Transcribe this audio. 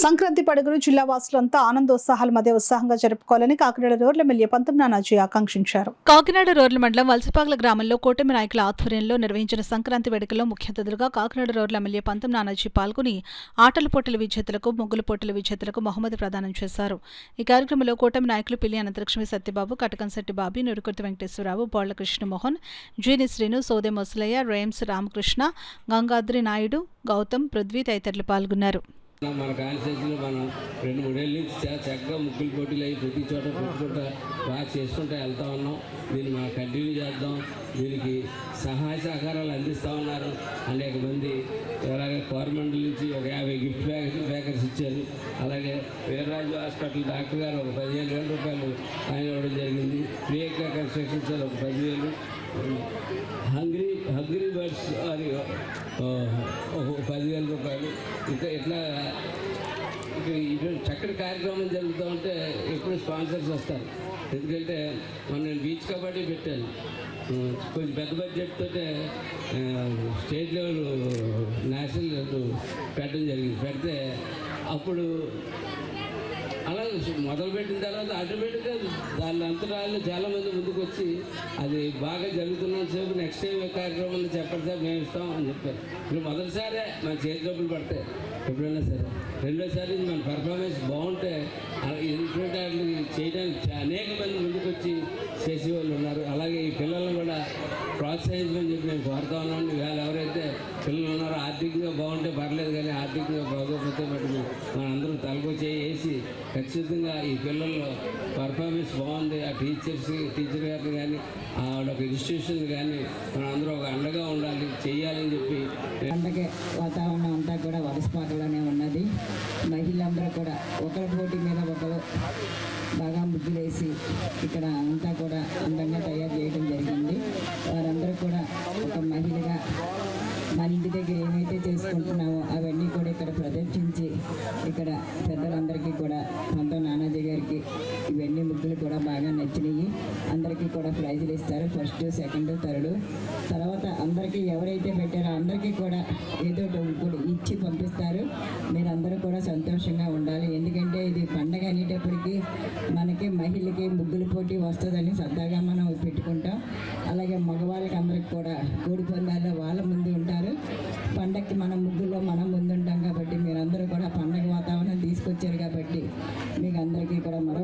సంక్రాంతి పండుగను జిల్లా వాసులంతా ఆనందోత్సాహాల మధ్య ఉత్సాహంగా జరుపుకోవాలని కాకినాడ రూరల్ ఎమ్మెల్యే పంతం నానాజీ ఆకాంక్షించారు. కాకినాడ రూరల్ మండలం వలసపాగ్ల గ్రామంలో కూటమి నాయకుల ఆధ్వర్యంలో నిర్వహించిన సంక్రాంతి వేడుకల్లో ముఖ్య అతిథులుగా కాకినాడ రూరల్ ఎమ్మెల్యే పంతం నానాజీ పాల్గొని ఆటల పోటీల విజేతలకు, ముగ్గుల పోటీల విజేతలకు బహుమతి ప్రదానం చేశారు. ఈ కార్యక్రమంలో కూటమి నాయకులు పిల్లి అనంతలక్ష్మి సత్యబాబు, కటకంశెట్టి బాబీ, నురుకుర్తి వెంకటేశ్వరరావు, బోళ్ల కృష్ణమోహన్, జీని శ్రీను, సోదే మొసలయ్య, రేమ్స్ రామకృష్ణ, గంగాద్రి నాయుడు, గౌతమ్, పృథ్వీ తదితరులు పాల్గొన్నారు. మన కాన్స్టిట్యూన్సీలో మనం 2-3 ఏళ్ళ నుంచి చక్కగా ముగ్గులు పోటీలు అయ్యి ప్రతి చోట పెట్టుకుంటా బాగా చేసుకుంటూ వెళ్తా ఉన్నాం. దీన్ని మనం కంటిన్యూ చేద్దాం. దీనికి సహాయ సహకారాలు అందిస్తూ ఉన్నారు అనేక మంది. అలాగే గవర్నమెంట్ నుంచి ఒక 50 గిఫ్ట్ ప్యాకెట్స్ ఇచ్చారు. అలాగే వీర్రాజు హాస్పిటల్ డాక్టర్ గారు ఒక 15,000 రూపాయలు ఆయన ఇవ్వడం జరిగింది. ప్రియాంక కన్స్ట్రక్షన్స్ ఒక 10,000, హంగ్రీ బర్డ్స్ అది ఒక 10,000 రూపాయలు. ఇంకా ఇట్లా చక్కటి కార్యక్రమం జరుగుతూ ఉంటే ఎప్పుడు స్పాన్సర్స్ వస్తారు. ఎందుకంటే నేను బీచ్ కబడ్డీ పెట్టాను. కొంచెం పెద్ద బడ్జెట్తో స్టేట్ లెవెల్ నేషనల్ లెవెల్ పెట్టడం జరిగింది. పెడితే అప్పుడు అలా మొదలుపెట్టిన తర్వాత ఆటోమేటిక్గా దాని అంతరాలు చాలామంది ముందుకు వచ్చి అది బాగా జరుగుతున్నంతసేపు నెక్స్ట్ టైం కార్యక్రమంలో చెప్పండి సార్ మేము ఇస్తాం అని చెప్పారు. ఇప్పుడు మొదటిసారే మన చేతి డబ్బులు పడతాయి ఎప్పుడైనా సరే. రెండోసారి మన పర్ఫార్మెన్స్ బాగుంటే ఇటువంటి వాటిని చేయడానికి అనేక మంది ముందుకు వచ్చి చేసే వాళ్ళు ఉన్నారు. అలాగే ఈ పిల్లలను కూడా ప్రోత్సహించమని చెప్పి నేను కోరుతా ఉన్నాను. వాళ్ళు ఎవరైతే పిల్లలు ఉన్నారో ఆర్థికంగా బాగుంటే పర్లేదు, కానీ ఆర్థికంగా బాగోకపోతే మటుకు మనందరం తలకు చేసి ఖచ్చితంగా ఈ పిల్లల్లో పర్ఫార్మెన్స్ బాగుంది. ఆ టీచర్ గారిని కానీ ఒక ఇన్స్టిట్యూషన్ కానీ మనందరూ ఒక అండగా ఉండాలి, చెయ్యాలని చెప్పి. పండగ వాతావరణం అంతా కూడా వలసపాకలోనే ఉన్నది. మహిళలందరూ కూడా ఒకరి పోటీ మీద ఒకరు బాగా ముగ్గులేసి ఇక్కడ అంతా కూడా అందంగా తయారు చేయడం జరిగింది. వారందరూ కూడా ఒక మహిళగా మన ఇంటి దగ్గర ఏమైతే చేసుకుంటున్నామో అవన్నీ కూడా ఇక్కడ ప్రదర్శించి ఇక్కడ పెద్దలందరికీ కూడా పంతం నానాజీ గారికి ఇవన్నీ ముగ్గులు కూడా బాగా నచ్చినాయి. అందరికీ కూడా ప్రైజులు ఇస్తారు. First, second, third. తర్వాత అందరికీ ఎవరైతే పెట్టారో అందరికీ కూడా ఏదో ముగ్గులు ఇచ్చి పంపిస్తారు. మీరందరూ కూడా సంతోషంగా ఉండాలి. ఎందుకంటే ఇది పండగ అనేటప్పటికీ మనకి మహిళకి ముగ్గుల పోటీ వస్తుందని సరదాగా మనం పెట్టుకుంటాం. అలాగే మగవాళ్ళకి అందరికి కూడా కోడి పందాల్లో వాళ్ళ ముందు ఉంటారు. పండగకి మనం ముగ్గుల్లో మనం ముందుంటాం కాబట్టి మీరందరూ కూడా పండగ వాతావరణం తీసుకొచ్చారు కాబట్టి మీకు అందరికీ కూడా మరో